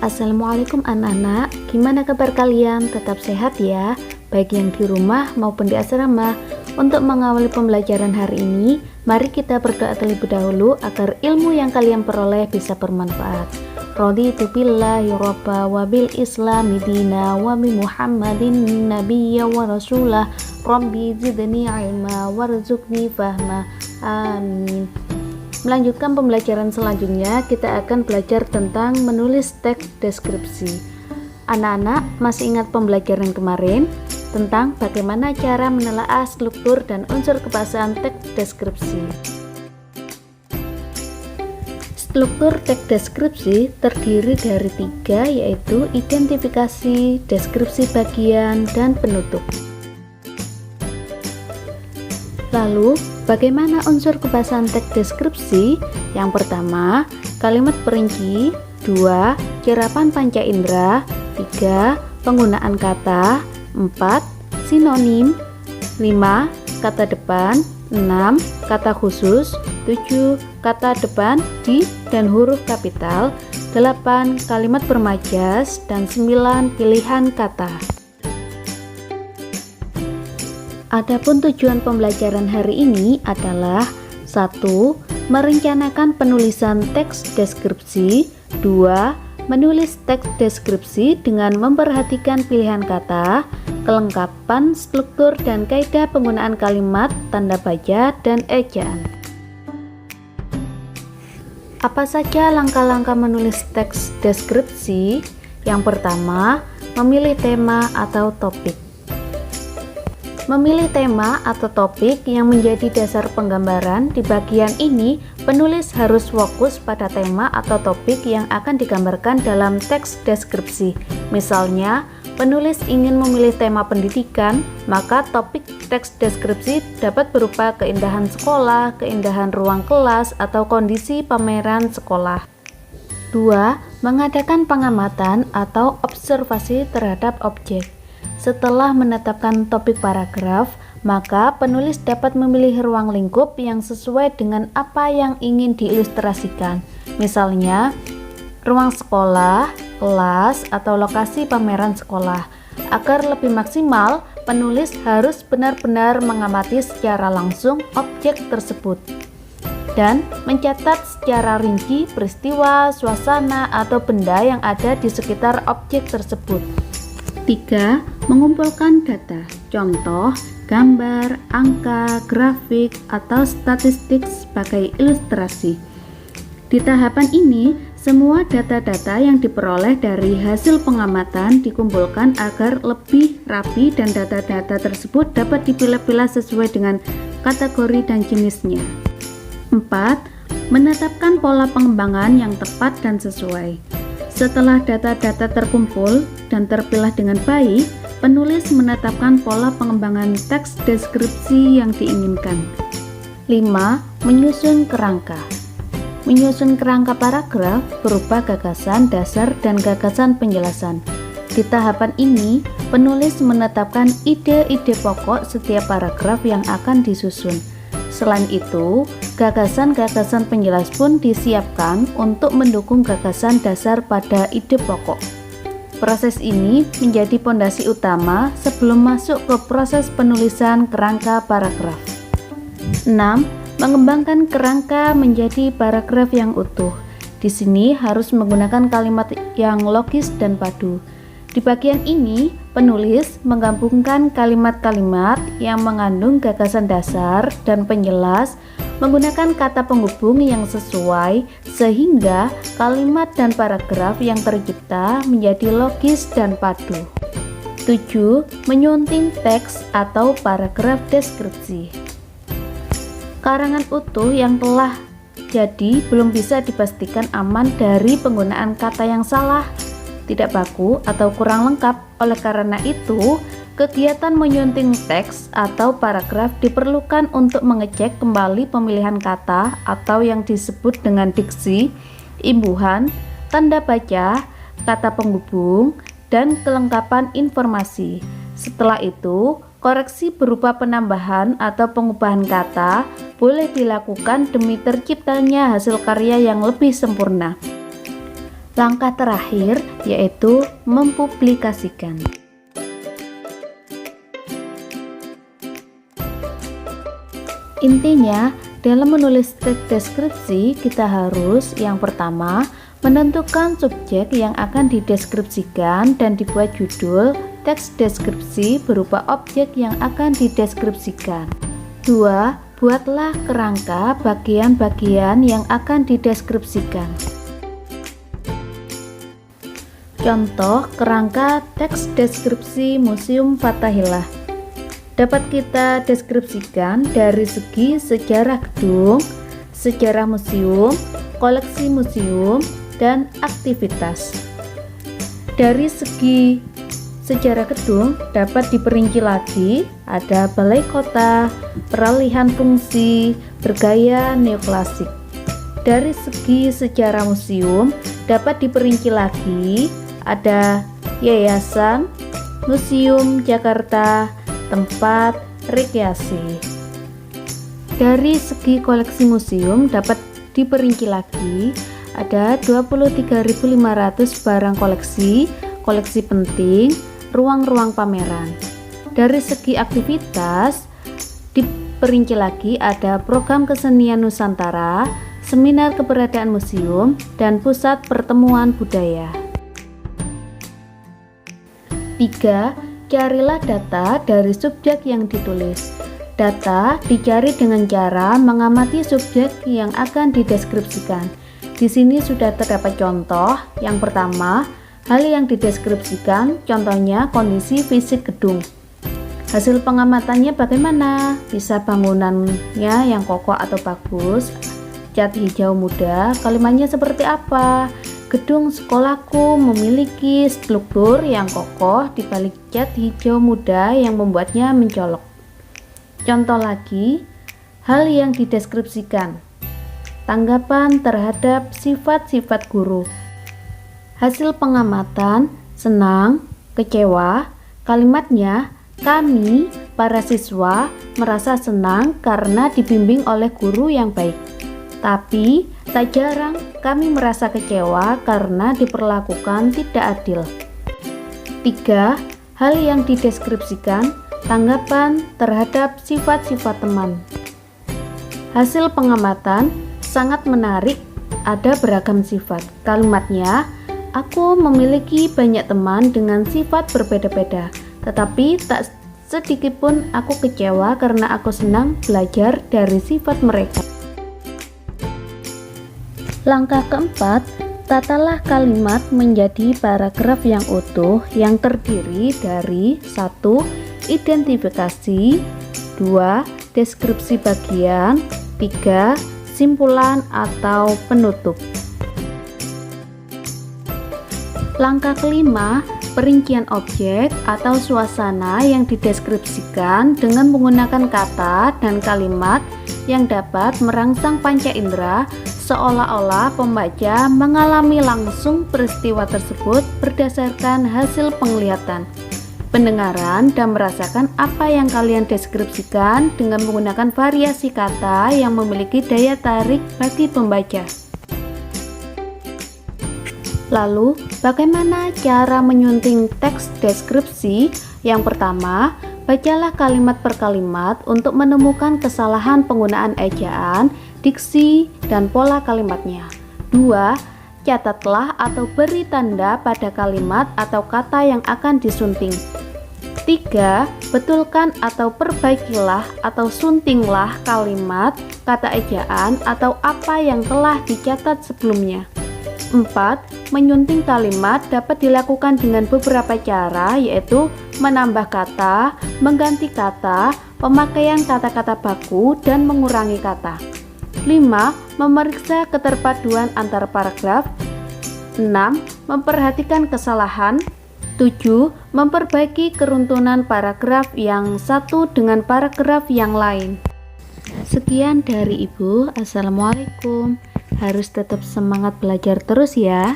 Assalamualaikum anak-anak, gimana kabar kalian? Tetap sehat ya, baik yang di rumah maupun di asrama. Untuk mengawali pembelajaran hari ini, mari kita berdoa terlebih dahulu agar ilmu yang kalian peroleh bisa bermanfaat. Raditu billahi robba wa bil islami dina wa bi muhammadin nabiyya wa rasulah rabbi zidni ilma warzuqni fahma, amin. Melanjutkan pembelajaran selanjutnya, kita akan belajar tentang menulis teks deskripsi. Anak-anak masih ingat pembelajaran kemarin tentang bagaimana cara menelaah struktur dan unsur kebahasaan teks deskripsi. Struktur teks deskripsi terdiri dari 3, yaitu identifikasi, deskripsi bagian, dan penutup. Lalu, bagaimana unsur kebahasaan teks deskripsi? Yang pertama, kalimat perinci. 2, cerapan panca indera. 3, penggunaan kata. 4, sinonim. 5, kata depan. 6, kata khusus. 7, kata depan di dan huruf kapital. 8, kalimat bermajas. Dan 9, pilihan kata. Adapun tujuan pembelajaran hari ini adalah 1. Merencanakan penulisan teks deskripsi. 2. Menulis teks deskripsi dengan memperhatikan pilihan kata, kelengkapan struktur dan kaidah penggunaan kalimat, tanda baca, dan ejaan. Apa saja langkah-langkah menulis teks deskripsi? Yang pertama, memilih tema atau topik. Memilih tema atau topik yang menjadi dasar penggambaran. Di bagian ini, penulis harus fokus pada tema atau topik yang akan digambarkan dalam teks deskripsi. Misalnya, penulis ingin memilih tema pendidikan, maka topik teks deskripsi dapat berupa keindahan sekolah, keindahan ruang kelas, atau kondisi pameran sekolah. 2. Mengadakan pengamatan atau observasi terhadap objek. Setelah menetapkan topik paragraf, maka penulis dapat memilih ruang lingkup yang sesuai dengan apa yang ingin diilustrasikan. Misalnya, ruang sekolah, kelas, atau lokasi pameran sekolah. Agar lebih maksimal, penulis harus benar-benar mengamati secara langsung objek tersebut dan mencatat secara rinci peristiwa, suasana, atau benda yang ada di sekitar objek tersebut. 3. Mengumpulkan data, contoh, gambar, angka, grafik, atau statistik sebagai ilustrasi. Di tahapan ini, semua data-data yang diperoleh dari hasil pengamatan dikumpulkan agar lebih rapi dan data-data tersebut dapat dipilah-pilah sesuai dengan kategori dan jenisnya. 4. Menetapkan pola pengembangan yang tepat dan sesuai. Setelah data-data terkumpul dan terpilah dengan baik, penulis menetapkan pola pengembangan teks deskripsi yang diinginkan. 5. Menyusun kerangka. Menyusun kerangka paragraf berupa gagasan dasar dan gagasan penjelasan. Di tahapan ini, penulis menetapkan ide-ide pokok setiap paragraf yang akan disusun. Selain itu, gagasan-gagasan penjelas pun disiapkan untuk mendukung gagasan dasar pada ide pokok. Proses ini menjadi pondasi utama sebelum masuk ke proses penulisan kerangka paragraf. 6. Mengembangkan kerangka menjadi paragraf yang utuh. Di sini harus menggunakan kalimat yang logis dan padu. Di bagian ini, penulis menggabungkan kalimat-kalimat yang mengandung gagasan dasar dan penjelas menggunakan kata penghubung yang sesuai sehingga kalimat dan paragraf yang tercipta menjadi logis dan padu. 7. Menyunting teks atau paragraf deskripsi. Karangan utuh yang telah jadi belum bisa dipastikan aman dari penggunaan kata yang salah, tidak baku, atau kurang lengkap. Oleh karena itu, kegiatan menyunting teks atau paragraf diperlukan untuk mengecek kembali pemilihan kata atau yang disebut dengan diksi, imbuhan, tanda baca, kata penghubung, dan kelengkapan informasi. Setelah itu, koreksi berupa penambahan atau pengubahan kata boleh dilakukan demi terciptanya hasil karya yang lebih sempurna. Langkah terakhir yaitu mempublikasikan. Intinya, dalam menulis teks deskripsi, kita harus yang pertama menentukan subjek yang akan dideskripsikan dan dibuat judul teks deskripsi berupa objek yang akan dideskripsikan. 2. Buatlah kerangka bagian-bagian yang akan dideskripsikan. Contoh kerangka teks deskripsi Museum Fathahillah dapat kita deskripsikan dari segi sejarah gedung, sejarah museum, koleksi museum, dan aktivitas. Dari segi sejarah gedung dapat diperinci lagi, ada balai kota, peralihan fungsi, bergaya neoklasik. Dari segi sejarah museum dapat diperinci lagi, ada yayasan, museum Jakarta, tempat rekreasi. Dari segi koleksi museum dapat diperinci lagi, ada 23.500 barang koleksi, koleksi penting, ruang-ruang pameran. Dari segi aktivitas diperinci lagi, ada program kesenian Nusantara, seminar keberadaan museum, dan pusat pertemuan budaya. 3. Carilah data dari subjek yang ditulis. Data dicari dengan cara mengamati subjek yang akan dideskripsikan. Di sini sudah terdapat contoh. Yang pertama, hal yang dideskripsikan, contohnya kondisi fisik gedung. Hasil pengamatannya bagaimana? Bisa bangunannya yang kokoh atau bagus, cat hijau muda, kalimatnya seperti apa? Gedung sekolahku memiliki struktur yang kokoh di balik cat hijau muda yang membuatnya mencolok. Contoh lagi, hal yang dideskripsikan. Tanggapan terhadap sifat-sifat guru. Hasil pengamatan, senang, kecewa, kalimatnya, kami, para siswa, merasa senang karena dibimbing oleh guru yang baik. Tapi, tak jarang kami merasa kecewa karena diperlakukan tidak adil. 3. Hal yang dideskripsikan, tanggapan terhadap sifat-sifat teman. Hasil pengamatan sangat menarik, ada beragam sifat. Kalimatnya, aku memiliki banyak teman dengan sifat berbeda-beda, tetapi tak sedikit pun aku kecewa karena aku senang belajar dari sifat mereka. Langkah keempat, tatalah kalimat menjadi paragraf yang utuh yang terdiri dari 1. Identifikasi, 2. Deskripsi bagian, 3. Simpulan atau penutup. Langkah kelima, perincian objek atau suasana yang dideskripsikan dengan menggunakan kata dan kalimat yang dapat merangsang panca indera seolah-olah pembaca mengalami langsung peristiwa tersebut berdasarkan hasil penglihatan, pendengaran, dan merasakan apa yang kalian deskripsikan dengan menggunakan variasi kata yang memiliki daya tarik bagi pembaca. Lalu, bagaimana cara menyunting teks deskripsi? Yang pertama, bacalah kalimat per kalimat untuk menemukan kesalahan penggunaan ejaan, diksi, dan pola kalimatnya. 2. Catatlah atau beri tanda pada kalimat atau kata yang akan disunting. 3. Betulkan atau perbaikilah atau suntinglah kalimat, kata ejaan, atau apa yang telah dicatat sebelumnya. 4. Menyunting kalimat dapat dilakukan dengan beberapa cara, yaitu menambah kata, mengganti kata, pemakaian kata-kata baku, dan mengurangi kata. 5. Memeriksa keterpaduan antar paragraf. 6. Memperhatikan kesalahan. 7. Memperbaiki keruntuhan paragraf yang satu dengan paragraf yang lain. Sekian dari Ibu. Assalamualaikum. Harus tetap semangat belajar terus ya.